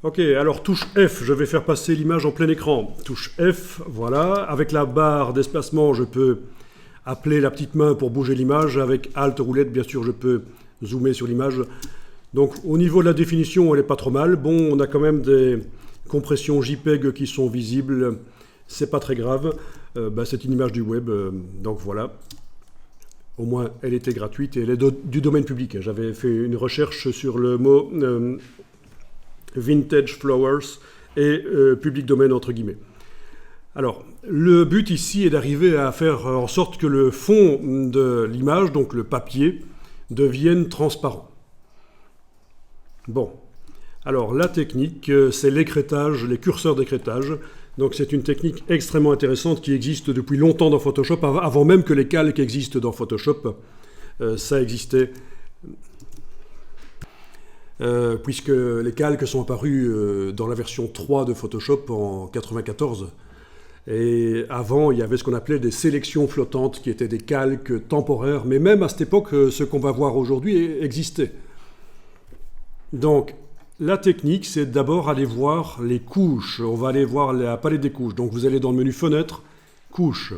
Ok, alors touche F, je vais faire passer l'image en plein écran. Touche F, voilà. Avec la barre d'espacement, je peux appeler la petite main pour bouger l'image. Avec Alt roulette, bien sûr, je peux zoomer sur l'image. Donc au niveau de la définition, elle n'est pas trop mal. Bon, on a quand même des compressions JPEG qui sont visibles. C'est pas très grave. C'est une image du web, donc voilà. Au moins, elle était gratuite et elle est du domaine public. J'avais fait une recherche sur le mot Vintage Flowers et public domaine entre guillemets. Alors, le but ici est d'arriver à faire en sorte que le fond de l'image, donc le papier, devienne transparent. Bon, alors la technique, c'est l'écrêtage, les curseurs d'écrêtage. Donc c'est une technique extrêmement intéressante qui existe depuis longtemps dans Photoshop, avant même que les calques existent dans Photoshop. Ça existait, puisque les calques sont apparus dans la version 3 de Photoshop en 1994. Et avant, il y avait ce qu'on appelait des sélections flottantes, qui étaient des calques temporaires, mais même à cette époque, ce qu'on va voir aujourd'hui existait. Donc, la technique, c'est d'abord aller voir les couches. On va aller voir la palette des couches. Donc, vous allez dans le menu Fenêtre, Couches.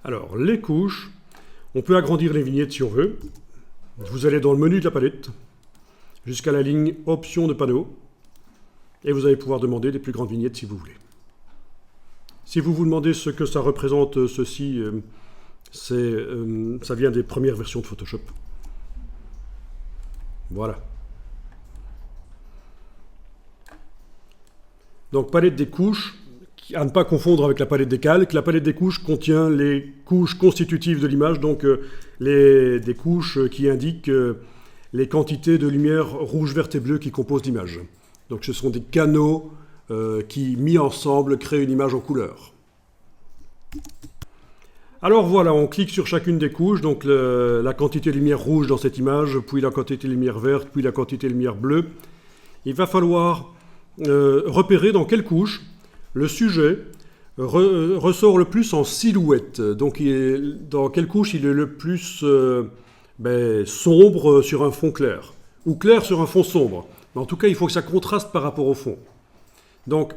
Alors, les couches, on peut agrandir les vignettes si on veut. Vous allez dans le menu de la palette, jusqu'à la ligne Options de panneau, et vous allez pouvoir demander des plus grandes vignettes si vous voulez. Si vous vous demandez ce que ça représente, ceci, ça vient des premières versions de Photoshop. Voilà. Donc, palette des couches, à ne pas confondre avec la palette des calques. La palette des couches contient les couches constitutives de l'image, donc des couches qui indiquent les quantités de lumière rouge, verte et bleue qui composent l'image. Donc, ce sont des canaux qui, mis ensemble, créent une image en couleur. Alors voilà, on clique sur chacune des couches, donc la quantité de lumière rouge dans cette image, puis la quantité de lumière verte, puis la quantité de lumière bleue. Il va falloir repérer dans quelle couche le sujet ressort le plus en silhouette. Donc dans quelle couche il est le plus sombre sur un fond clair, ou clair sur un fond sombre. Mais en tout cas, il faut que ça contraste par rapport au fond. Donc,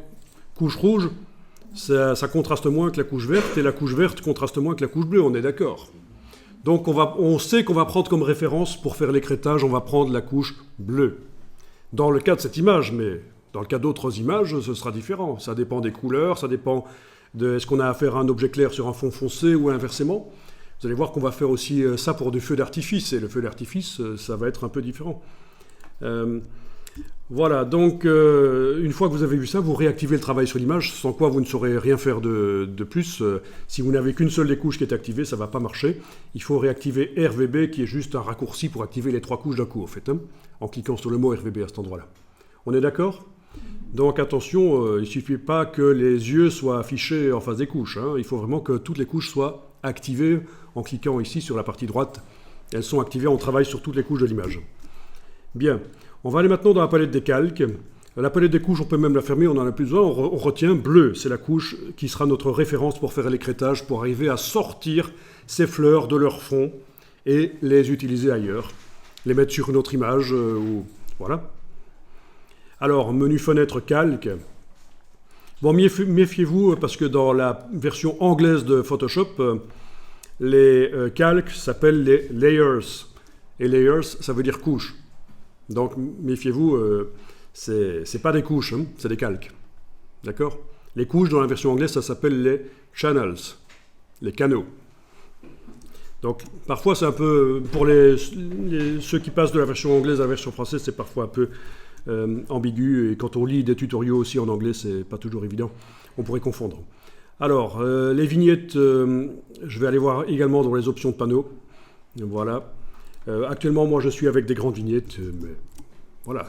couche rouge, ça contraste moins que la couche verte, et la couche verte contraste moins que la couche bleue, on est d'accord. Donc on sait qu'on va prendre comme référence, pour faire l'écrêtage, on va prendre la couche bleue. Dans le cas de cette image, mais dans le cas d'autres images, ce sera différent. Ça dépend des couleurs, ça dépend de est-ce qu'on a affaire à un objet clair sur un fond foncé ou inversement. Vous allez voir qu'on va faire aussi ça pour du feu d'artifice, et le feu d'artifice, ça va être un peu différent. Voilà, donc une fois que vous avez vu ça, vous réactivez le travail sur l'image, sans quoi vous ne saurez rien faire de plus. Si vous n'avez qu'une seule des couches qui est activée, ça ne va pas marcher. Il faut réactiver RVB, qui est juste un raccourci pour activer les 3 couches d'un coup, en fait, en cliquant sur le mot RVB à cet endroit-là. On est d'accord ? Donc attention, il ne suffit pas que les yeux soient affichés en face des couches. Il faut vraiment que toutes les couches soient activées en cliquant ici sur la partie droite. Elles sont activées, on travaille sur toutes les couches de l'image. Bien. On va aller maintenant dans la palette des calques. La palette des couches, on peut même la fermer, on n'en a plus besoin. On retient bleu, c'est la couche qui sera notre référence pour faire l'écrêtage, pour arriver à sortir ces fleurs de leur fond et les utiliser ailleurs. Les mettre sur une autre image, ou voilà. Alors, menu fenêtre calque. Bon, méfiez-vous, parce que dans la version anglaise de Photoshop, les calques s'appellent les layers. Et layers, ça veut dire couche. Donc, méfiez-vous, c'est pas des couches, c'est des calques. D'accord ? Les couches, dans la version anglaise, ça s'appelle les channels, les canaux. Donc, parfois, c'est un peu... Pour ceux qui passent de la version anglaise à la version française, c'est parfois un peu ambigu. Et quand on lit des tutoriaux aussi en anglais, c'est pas toujours évident. On pourrait confondre. Alors, les vignettes, je vais aller voir également dans les options de panneau. Voilà. Actuellement, moi, je suis avec des grandes vignettes, mais voilà,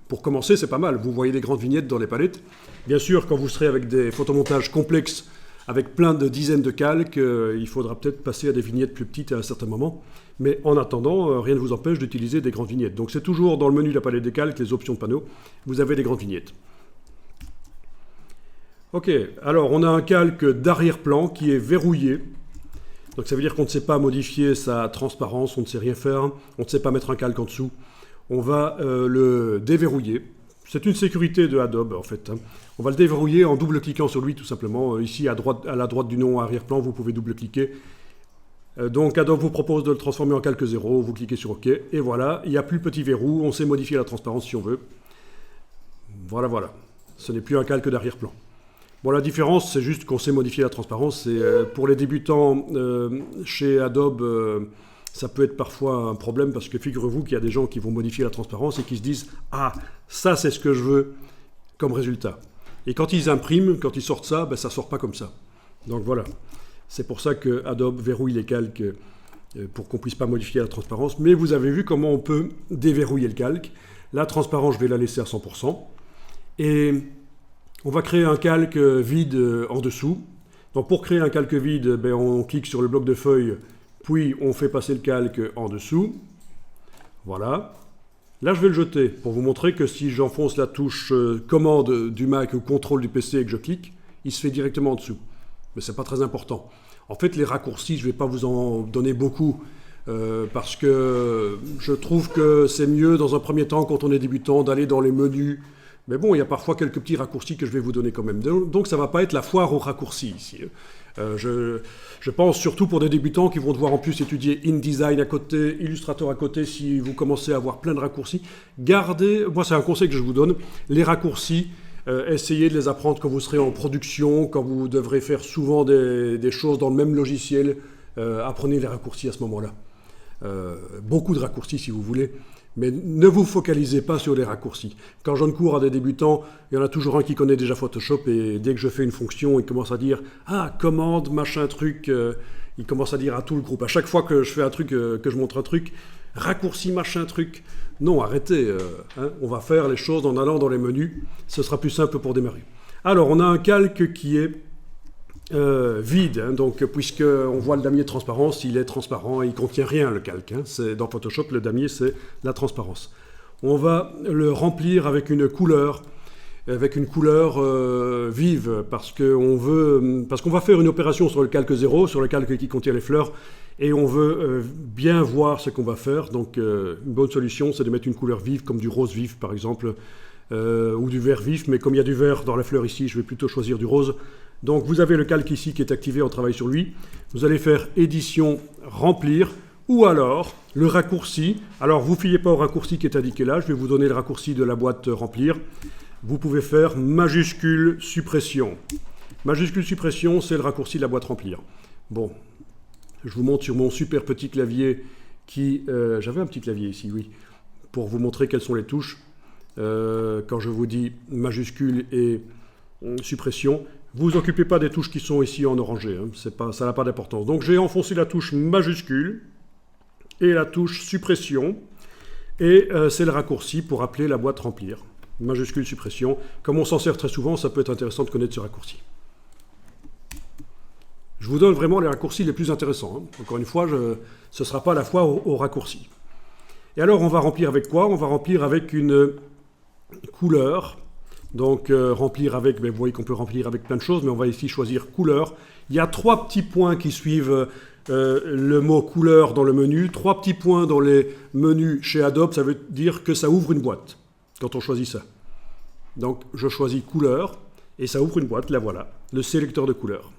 pour commencer, c'est pas mal. Vous voyez des grandes vignettes dans les palettes. Bien sûr, quand vous serez avec des photomontages complexes, avec plein de dizaines de calques, il faudra peut-être passer à des vignettes plus petites à un certain moment. Mais en attendant, rien ne vous empêche d'utiliser des grandes vignettes. Donc c'est toujours dans le menu de la palette des calques, les options de panneau, vous avez des grandes vignettes. Ok, alors on a un calque d'arrière-plan qui est verrouillé. Donc ça veut dire qu'on ne sait pas modifier sa transparence, on ne sait rien faire, on ne sait pas mettre un calque en dessous. On va le déverrouiller. C'est une sécurité de Adobe en fait. On va le déverrouiller en double-cliquant sur lui tout simplement. Ici à la droite du nom arrière-plan, vous pouvez double-cliquer. Donc Adobe vous propose de le transformer en calque 0, vous cliquez sur OK, et voilà, il n'y a plus le petit verrou, on sait modifier la transparence si on veut. Voilà, voilà. Ce n'est plus un calque d'arrière-plan. Bon, la différence, c'est juste qu'on sait modifier la transparence. Pour les débutants chez Adobe, ça peut être parfois un problème parce que figurez-vous qu'il y a des gens qui vont modifier la transparence et qui se disent « Ah, ça c'est ce que je veux comme résultat ». Et quand ils impriment, quand ils sortent ça, ben, ça ne sort pas comme ça. Donc voilà. C'est pour ça que Adobe verrouille les calques pour qu'on ne puisse pas modifier la transparence. Mais vous avez vu comment on peut déverrouiller le calque. La transparence, je vais la laisser à 100%. Et on va créer un calque vide en dessous. Donc pour créer un calque vide, ben, on clique sur le bloc de feuilles, puis on fait passer le calque en dessous. Voilà. Là, je vais le jeter pour vous montrer que si j'enfonce la touche commande du Mac ou contrôle du PC et que je clique, il se fait directement en dessous. Mais ce n'est pas très important. En fait, les raccourcis, je ne vais pas vous en donner beaucoup parce que je trouve que c'est mieux dans un premier temps, quand on est débutant, d'aller dans les menus. Mais bon, il y a parfois quelques petits raccourcis que je vais vous donner quand même. Donc ça ne va pas être la foire aux raccourcis ici. Je pense surtout pour des débutants qui vont devoir en plus étudier InDesign à côté, Illustrator à côté, si vous commencez à avoir plein de raccourcis. Gardez, moi c'est un conseil que je vous donne, les raccourcis, essayez de les apprendre quand vous serez en production, quand vous devrez faire souvent des choses dans le même logiciel. Apprenez les raccourcis à ce moment-là. Beaucoup de raccourcis si vous voulez. Mais ne vous focalisez pas sur les raccourcis. Quand je donne cours à des débutants, il y en a toujours un qui connaît déjà Photoshop et dès que je fais une fonction, il commence à dire « Ah, commande, machin truc », il commence à dire à tout le groupe. À chaque fois que je fais un truc, que je montre un truc, « Raccourci, machin truc ». Non, arrêtez. On va faire les choses en allant dans les menus. Ce sera plus simple pour démarrer. Alors, on a un calque qui est vide, donc puisqu'on voit le damier transparence, il est transparent, il ne contient rien le calque. Dans Photoshop, le damier c'est la transparence. On va le remplir avec une couleur vive, parce qu'on va faire une opération sur le calque 0, sur le calque qui contient les fleurs, et on veut bien voir ce qu'on va faire. Donc une bonne solution, c'est de mettre une couleur vive, comme du rose vif par exemple, ou du vert vif, mais comme il y a du vert dans la fleur ici, je vais plutôt choisir du rose. Donc vous avez le calque ici qui est activé, on travaille sur lui. Vous allez faire édition, remplir, ou alors le raccourci. Alors vous ne fiez pas au raccourci qui est indiqué là, je vais vous donner le raccourci de la boîte remplir. Vous pouvez faire majuscule suppression. Majuscule suppression, c'est le raccourci de la boîte remplir. Bon, je vous montre sur mon super petit clavier qui... J'avais un petit clavier ici, oui, pour vous montrer quelles sont les touches. Quand je vous dis majuscule et suppression, vous vous occupez pas des touches qui sont ici en orangé, ça n'a pas d'importance. Donc j'ai enfoncé la touche majuscule et la touche suppression, et c'est le raccourci pour appeler la boîte remplir. Majuscule suppression. Comme on s'en sert très souvent, ça peut être intéressant de connaître ce raccourci. Je vous donne vraiment les raccourcis les plus intéressants. Encore une fois, ce ne sera pas la fois au raccourci. Et alors on va remplir avec quoi? On va remplir avec une couleur. Donc remplir avec, vous voyez qu'on peut remplir avec plein de choses, mais on va ici choisir couleur. Il y a 3 petits points qui suivent le mot couleur dans le menu. 3 petits points dans les menus chez Adobe, ça veut dire que ça ouvre une boîte quand on choisit ça. Donc je choisis couleur et ça ouvre une boîte, là voilà, le sélecteur de couleurs.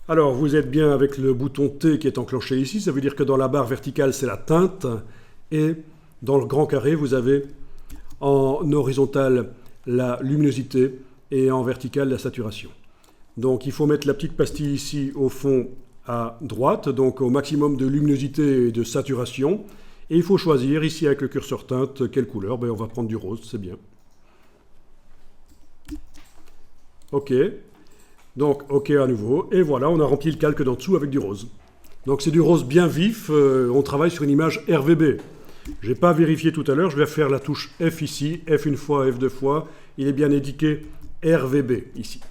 Alors vous êtes bien avec le bouton T qui est enclenché ici, ça veut dire que dans la barre verticale c'est la teinte, et dans le grand carré vous avez en horizontal la luminosité et en vertical la saturation. Donc il faut mettre la petite pastille ici au fond à droite, donc au maximum de luminosité et de saturation. Et il faut choisir ici avec le curseur teinte quelle couleur. On va prendre du rose, c'est bien. OK. Donc OK à nouveau. Et voilà, on a rempli le calque d'en dessous avec du rose. Donc c'est du rose bien vif. On travaille sur une image RVB. Je n'ai pas vérifié tout à l'heure, je vais faire la touche F ici, F une fois, F deux fois. Il est bien indiqué RVB ici.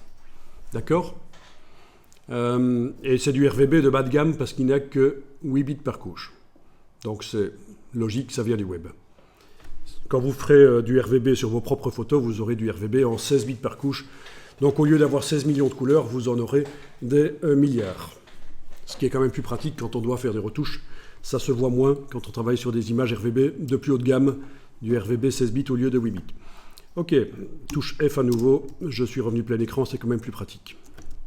D'accord? Et c'est du RVB de bas de gamme parce qu'il n'a que 8 bits par couche. Donc c'est logique, ça vient du web. Quand vous ferez du RVB sur vos propres photos, vous aurez du RVB en 16 bits par couche. Donc au lieu d'avoir 16 millions de couleurs, vous en aurez des milliards. ce qui est quand même plus pratique quand on doit faire des retouches. Ça se voit moins quand on travaille sur des images RVB de plus haut de gamme, du RVB 16 bits au lieu de 8 bits. Ok, touche F à nouveau, je suis revenu plein écran, c'est quand même plus pratique.